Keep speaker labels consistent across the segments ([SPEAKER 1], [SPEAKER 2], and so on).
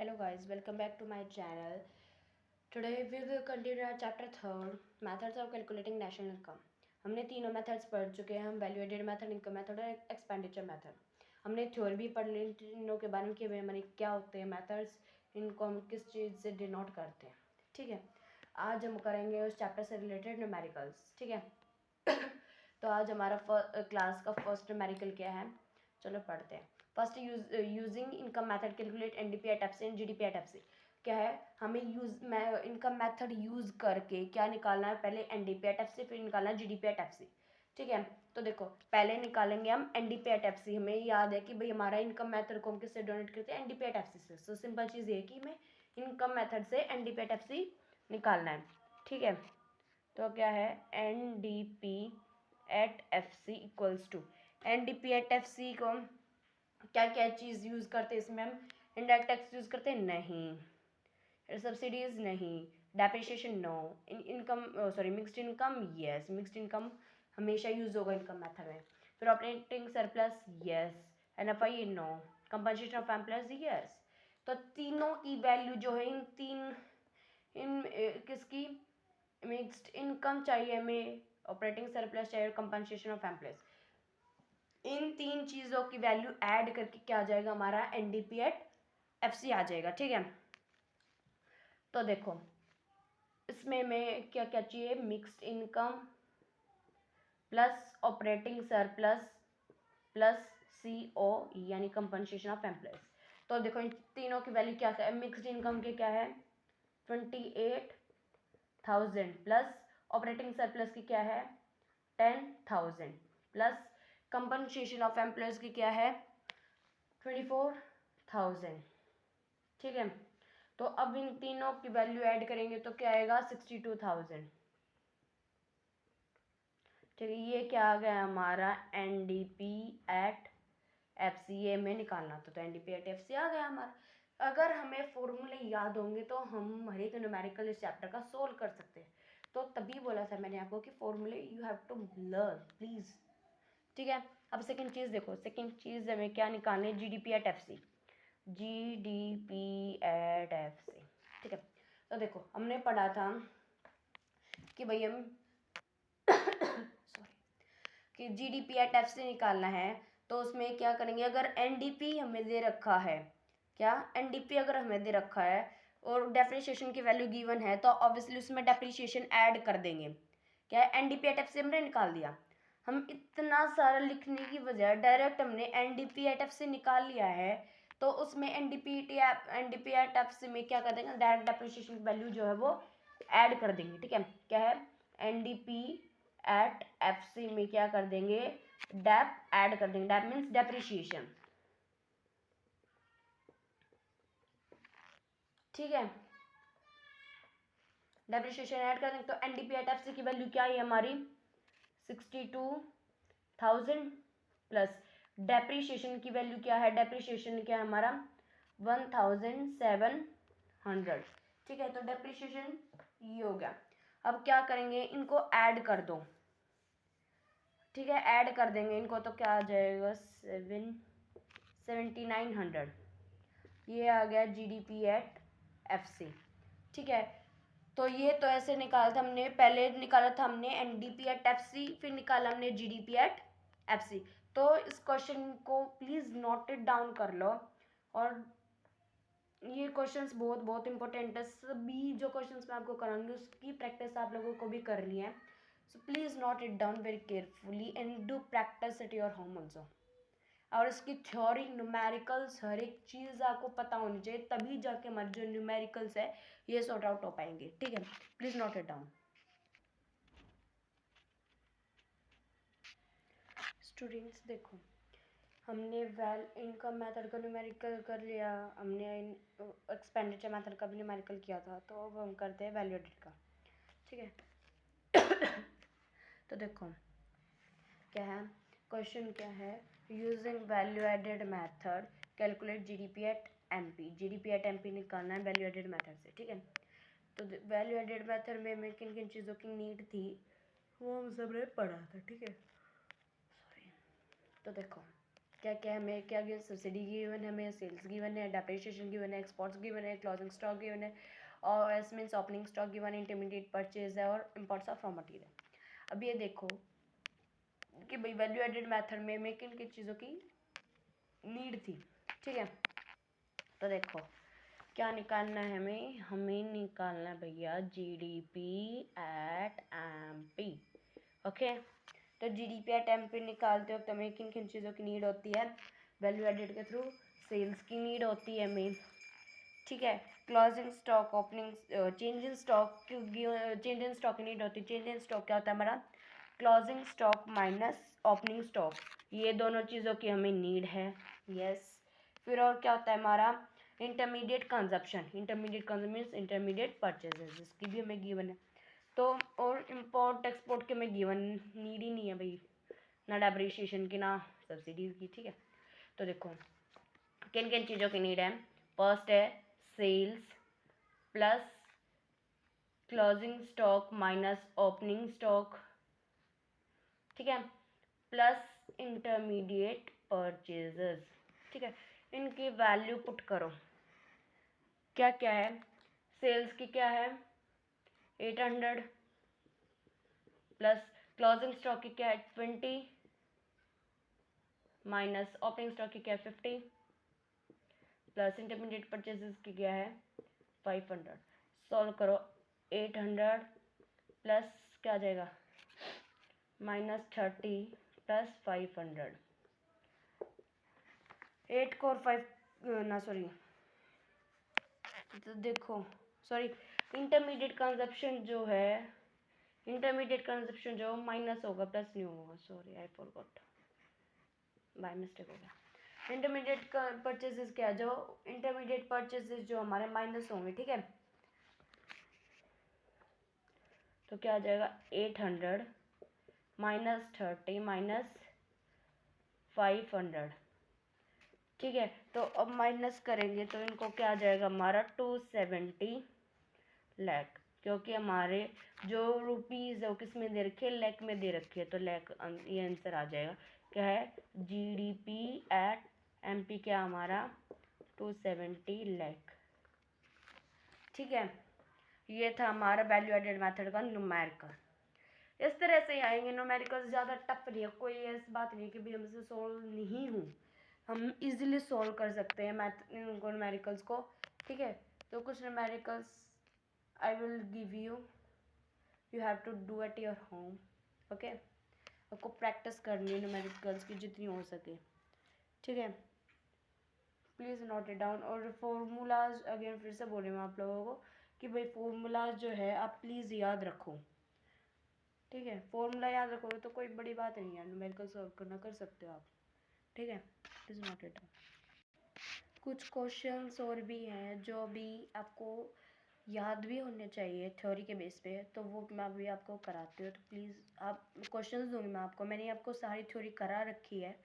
[SPEAKER 1] Hello guys, welcome back to my channel. Today we will continue our chapter 3 methods of calculating national income. हमने तीनों methods पढ़ चुके हैं, हम value added method, income method और expenditure method. हमने theory भी पढ़ ली तीनों के बारे में कि हमारे क्या होते हैं मेथड्स, इनको हम किस चीज़ से डिनोट करते हैं. ठीक है, आज हम करेंगे उस चैप्टर से रिलेटेड न्यूमेरिकल्स. ठीक है. तो आज हमारा क्लास का फर्स्ट न्यूमेरिकल क्या है, चलो पढ़ते हैं. First using income method calculate NDP at FC and GDP at FC. क्या है, हमें इनकम मेथड यूज़ करके क्या निकालना है, पहले एनडीपी एट एफसी फिर निकालना है जीडीपी एट एफसी. ठीक है, तो देखो पहले निकालेंगे हम एनडीपी एट एफसी. हमें याद है कि भाई हमारा इनकम मेथड को हम किससे डोनेट करते हैं, एनडीपी एट एफसी से. सो सिंपल चीज़ ये है कि हमें इनकम मेथड से एनडीपी एट एफसी निकालना है. ठीक है, तो क्या है NDP at FC equals to, NDP at FC को क्या क्या चीज़ यूज़ करते हैं इसमें, हम इनडायरेक्ट टैक्स यूज़ करते हैं नहीं, सब्सिडीज़ नहीं, depreciation no, income sorry mixed income yes, mixed income हमेशा यूज़ होगा इनकम मेथड में. फिर operating surplus yes, NFI no, compensation of employees yes. तो तीनों की वैल्यू जो है किसकी, मिक्स्ड इनकम चाहिए हमें, ऑपरेटिंग सरप्लस चाहिए, कंपनसेशन ऑफ एम्प्लॉयज. इन तीन चीज़ों की वैल्यू ऐड करके क्या आ जाएगा, हमारा एनडीपी एट एफसी आ जाएगा. ठीक है, तो देखो इसमें हमें क्या क्या चाहिए, mixed income plus operating surplus plus CO यानी कंपनसेशन ऑफ एम्प्लॉयज. तो देखो इन तीनों की वैल्यू क्या है, मिक्स्ड इनकम के क्या है 28,000 प्लस ऑपरेटिंग सरप्लस की क्या है 10,000 प्लस कंपनसेशन ऑफ एम्प्लॉयज की क्या है 24,000. ठीक है, तो अब इन तीनों की वैल्यू ऐड करेंगे तो क्या आएगा 62,000. ठीक है, ये क्या आ गया हमारा एनडीपी एट एफसीए में निकालना था, तो एनडीपी एट एफसी आ गया हमारा. अगर हमें फॉर्मूले याद होंगे तो हम हर एक न्यूमेरिकल इस चैप्टर का सोल्व कर सकते हैं. तो तभी बोला था मैंने आपको कि फॉर्मूले you have to learn please. ठीक है, अब सेकंड चीज़ देखो, सेकंड चीज़ हमें क्या निकालनी है, GDP at FC, GDP at FC. ठीक है, तो देखो हमने पढ़ा था कि भाई हम सॉरी कि जीडीपी एट एफसी निकालना है. तो उसमें क्या करेंगे, अगर एनडीपी हमें दे रखा है, क्या एनडीपी अगर हमें दे रखा है और डेप्रिसिएशन की वैल्यू गिवन है तो ऑब्वियसली उसमें डेप्रिसिएशन ऐड कर देंगे. क्या है, एनडीपी एट एफसी हमने निकाल दिया. हम इतना सारा लिखने की बजाय डायरेक्ट हमने एनडीपी एट एफसी निकाल लिया है, तो उसमें एनडीपी एट एफसी में क्या कर देंगे, डायरेक्ट डेप्रिसिएशन की वैल्यू जो है वो ऐड कर देंगे. ठीक है, क्या है एनडीपी एट एफसी में क्या कर देंगे, डेप ऐड कर देंगे. Dep means depreciation. ठीक है, डेप्रिसिएशन ऐड कर देंगे. तो एनडीपी एट एफसी की वैल्यू क्या है हमारी 62,000 प्लस डेप्रिसिएशन की वैल्यू क्या है, डेप्रिसिएशन क्या है हमारा 1,700. ठीक है, तो डेप्रिसिएशन ये हो गया. अब क्या करेंगे, इनको ऐड कर दो. ठीक है, ऐड कर देंगे इनको तो क्या आ जाएगा 7,900. ये आ गया जीडीपी एट एफसी. ठीक है, तो ये तो ऐसे निकाला था हमने, पहले निकाला था हमने एनडीपी एट एफसी, फिर निकाला हमने जीडीपी एट एफसी. तो इस क्वेश्चन को प्लीज़ नोट इट डाउन कर लो. और ये क्वेश्चंस बहुत बहुत इंपॉर्टेंट है. सभी जो क्वेश्चंस मैं आपको कराऊंगी उसकी प्रैक्टिस आप लोगों को भी करनी है. So please note it down very carefully and do practice eight your home also. और इसकी थ्योरी न्यूमेरिकल्स हर एक चीज़ आपको पता होनी चाहिए, तभी जाके हमारे जो न्यूमेरिकल्स है ये सॉर्ट आउट हो पाएंगे. ठीक है, please note it down. Students देखो, हमने इनकम मेथड का न्यूमेरिकल कर लिया, हमने एक्सपेंडिचर मेथड का भी न्यूमेरिकल किया था, तो अब हम करते हैं वैल्यू एडेड का. ठीक है, तो देखो क्या है, क्वेश्चन क्या है, using value added method calculate GDP at MP. GDP at MP निकालना है वैल्यू एडेड मेथड से. ठीक है, तो वैल्यू एडेड मेथड में हमें किन किन चीज़ों की नीड थी वो हम सबने पढ़ा था. ठीक है, सॉरी. तो देखो क्या क्या हमें क्या गिवन, सब्सिडी गिवन है, हमें सेल्स गिवन है, डेप्रिसिएशन गिवन है, एक्सपोर्ट्स गिवन है, क्लोजिंग स्टॉक गिवन है, और S means opening stock given है, इंटरमीडिएट परचेज है, और इम्पोर्ट्स ऑफ रॉ मटेरियल। अब ये देखो कि भाई वैल्यू एडेड मेथड में हमें किन किन चीज़ों की नीड थी, ठीक है। तो देखो क्या निकालना है हमें, निकालना है भैया जीडीपी एट एमपी। ओके, तो जीडीपी एट एमपी निकालते वक्त हमें किन किन चीज़ों की नीड होती है, वैल्यू एडेड के थ्रू सेल्स की नीड होती है मेन, ठीक है। Closing stock, opening, change in stock, change in stock की नीड होती है। चेंज इन स्टॉक क्या होता है हमारा, closing stock minus opening stock, ये दोनों चीज़ों की हमें नीड है, यस। फिर और क्या होता है हमारा, intermediate consumption, intermediate consumption means intermediate purchases, जिसकी भी हमें गिवन है। तो और इम्पोर्ट एक्सपोर्ट के हमें गिवन नीड ही नहीं है भाई, ना डेप्रिसिएशन की ना सब्सिडीज की, ठीक है। तो देखो किन किन चीज़ों की नीड है, फर्स्ट है sales plus closing stock minus opening stock, ठीक है, प्लस इंटरमीडिएट परचेजेस, ठीक है। इनकी वैल्यू पुट करो, क्या क्या है, सेल्स की क्या है 800 प्लस क्लोजिंग स्टॉक की क्या है 20 माइनस ओपनिंग स्टॉक की क्या है 50 प्लस इंटरमीडिएट परचेजेस की क्या है 500। सॉल्व करो, 800 प्लस क्या आ जाएगा -30 प्लस 500, 8 को और 5 ना सॉरी, तो देखो सॉरी इंटरमीडिएट कंजप्शन जो है, इंटरमीडिएट कंजप्शन जो माइनस होगा प्लस नहीं होगा, sorry I forgot, by mistake हो गया। इंटरमीडिएट परचेजेस क्या, जो इंटरमीडिएट परचेजेस जो हमारे माइनस होंगे, ठीक है। तो क्या आ जाएगा 800 -30 -500, ठीक है। तो अब माइनस करेंगे तो इनको क्या आ जाएगा हमारा 270 लाख, क्योंकि हमारे जो रुपीज़ है वो किस में दे रखी है, लैख में दे रखी है, तो लैख ये आंसर आ जाएगा। क्या है जीडीपी एट एमपी क्या हमारा 270 लाख, ठीक है। ये था हमारा वैल्यू एडेड मेथड का न्यूमेरिकल। इस तरह से ही आएंगे न्यूमेरिकल, ज़्यादा टफ नहीं है, कोई ऐसी बात नहीं है कि भाई हमसे सॉल्व नहीं हूँ, हम इजीली सॉल्व कर सकते हैं मैथ न्यूमेरिकल्स को, ठीक है। तो कुछ numericals I will give you, you have to do at your home, okay. आपको प्रैक्टिस करनी है न्यूमेरिकल्स की जितनी हो सके, ठीक है। Please note it down. और फॉर्मूलाज अगेन फिर से बोल रही हूँ आप लोगों को कि भाई फॉर्मूलाज जो है आप प्लीज़ याद रखो, ठीक है। फॉर्मूला याद रखोगे तो कोई बड़ी बात नहीं है, न्यूमेरिकल सॉल्व करना कर सकते हो आप, ठीक है। Please note it down. कुछ क्वेश्चंस और भी हैं जो अभी आपको याद भी होने चाहिए थ्योरी के बेस पे, तो वो मैं अभी आपको कराती हूँ। तो प्लीज़ आप क्वेश्चंस दूंगी मैं आपको, मैंने आपको सारी थ्योरी करा रखी है,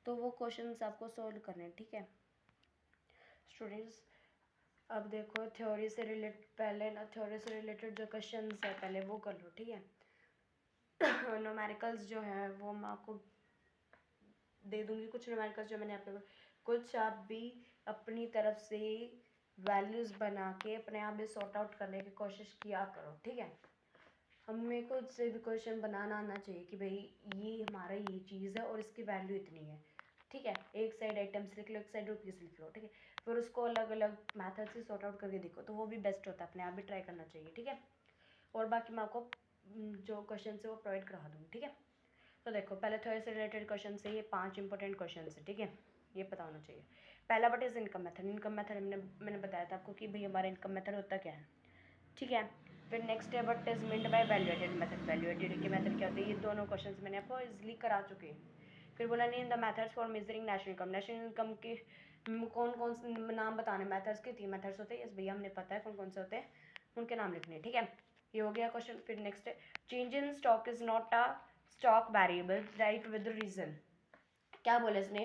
[SPEAKER 1] तो वो क्वेश्चंस आपको सॉल्व करने हैं, ठीक है स्टूडेंट्स। अब देखो थ्योरी से रिलेटेड, पहले ना थ्योरी से रिलेटेड जो क्वेश्चंस है पहले वो कर लो, ठीक है। न्यूमेरिकल्स जो है वो मैं आपको दे दूंगी, कुछ न्यूमेरिकल्स जो मैंने आपको, कुछ आप भी अपनी तरफ से वैल्यूज़ बना के अपने आप भी सॉर्ट आउट करने की कोशिश किया करो, ठीक है। हमें खुद से भी क्वेश्चन बनाना आना चाहिए कि भाई ये हमारा ये चीज़ है और इसकी वैल्यू इतनी है, ठीक है। एक साइड आइटम्स लिख लो, एक साइड रुपीज़ लिख लो, ठीक है। फिर उसको अलग अलग मैथड से सॉर्ट आउट करके देखो, तो वो भी बेस्ट होता है, अपने आप भी ट्राई करना चाहिए, ठीक है। और बाकी मैं आपको जो क्वेश्चन है वो प्रोवाइड करा दूँगी, ठीक है। तो देखो पहले थोड़े से रिलेटेड क्वेश्चन से, ये 5 इंपॉर्टेंट क्वेश्चन है, ठीक है, ये पता होना चाहिए। पहला what is income method, income method मैंने बताया था आपको कि भाई हमारा इनकम मेथड होता क्या है, ठीक है। फिर नेक्स्ट है what is meant by value added method, value added के मेथड क्या होते हैं, ये दोनों क्वेश्चंस मैंने आपको इजीली करा चुके हैं। फिर बोला name the methods for measuring national income, national income के कौन कौन से नाम बताने, मेथड्स के 3 मेथड्स होते हैं, यस भैया हमने पता है कौन कौन से होते हैं, उनके नाम लिखने हैं, ठीक है। ये हो गया क्वेश्चन। फिर नेक्स्ट है change in stock is not a stock variable, right with reason. क्या बोले इसने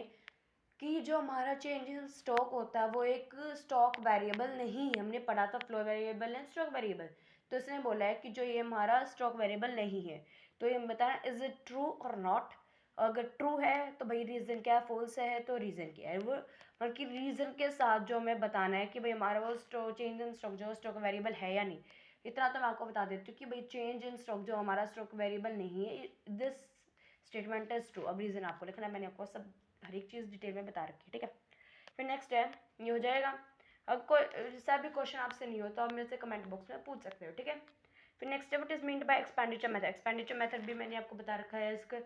[SPEAKER 1] कि जो हमारा चेंज इन स्टॉक होता है वो एक स्टॉक वेरिएबल नहीं है, हमने पढ़ा था flow variable and stock variable. तो इसने बोला है कि जो ये हमारा स्टॉक वेरिएबल नहीं है, तो ये बताना इज इट ट्रू और नॉट। अगर ट्रू है तो भाई रीज़न क्या है, फॉल्स है तो रीज़न क्या है, वो मतलब कि रीज़न के साथ जो हमें बताना है कि भाई हमारा वो स्टॉक चेंज इन स्टॉक जो स्टॉक वेरिएबल है या नहीं। इतना तो मैं आपको बता देती हूँ कि भाई चेंज इन स्टॉक जो हमारा स्टॉक वेरिएबल नहीं है, दिस स्टेटमेंट इज ट्रू। अब रीज़न आपको लिखना है, मैंने आपको सब हर एक चीज़ डिटेल में बता रखी है, ठीक है। फिर नेक्स्ट है, ये हो जाएगा। अब कोई जैसा भी क्वेश्चन आपसे नहीं हो तो आप मेरे से कमेंट बॉक्स में पूछ सकते हो, ठीक है। फिर नेक्स्ट है, what is meant bye expenditure method. Expenditure method भी मैंने आपको बता रखा है, इसका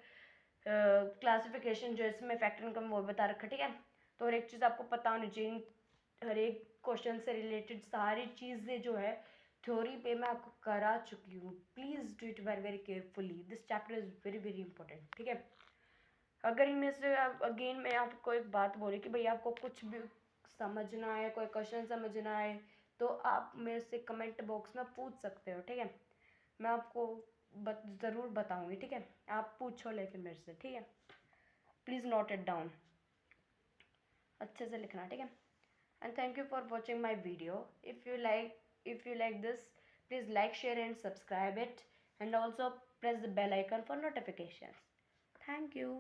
[SPEAKER 1] क्लासिफिकेशन जो है इसमें फैक्टर इनकम वो बता रखा है, ठीक है। तो हर एक चीज़ आपको पता होनी चाहिए, हर एक क्वेश्चन से रिलेटेड सारी चीज़ें जो है थ्योरी पे मैं आपको करा चुकी हूँ। Please do it very very carefully, this chapter is very very important, ठीक है। अगर इनमें से अगेन मैं आपको एक बात बोली कि भाई आपको कुछ भी समझना है, कोई क्वेश्चन समझना है, तो आप मेरे से कमेंट बॉक्स में पूछ सकते हो, ठीक है। मैं आपको ज़रूर बताऊंगी, ठीक है। आप पूछो लेकिन मेरे से, ठीक है। प्लीज़ नोट इट डाउन, अच्छे से लिखना, ठीक है। And thank you for watching my video. If you like this, please like share and subscribe it, and also press the bell icon for notifications. Thank you.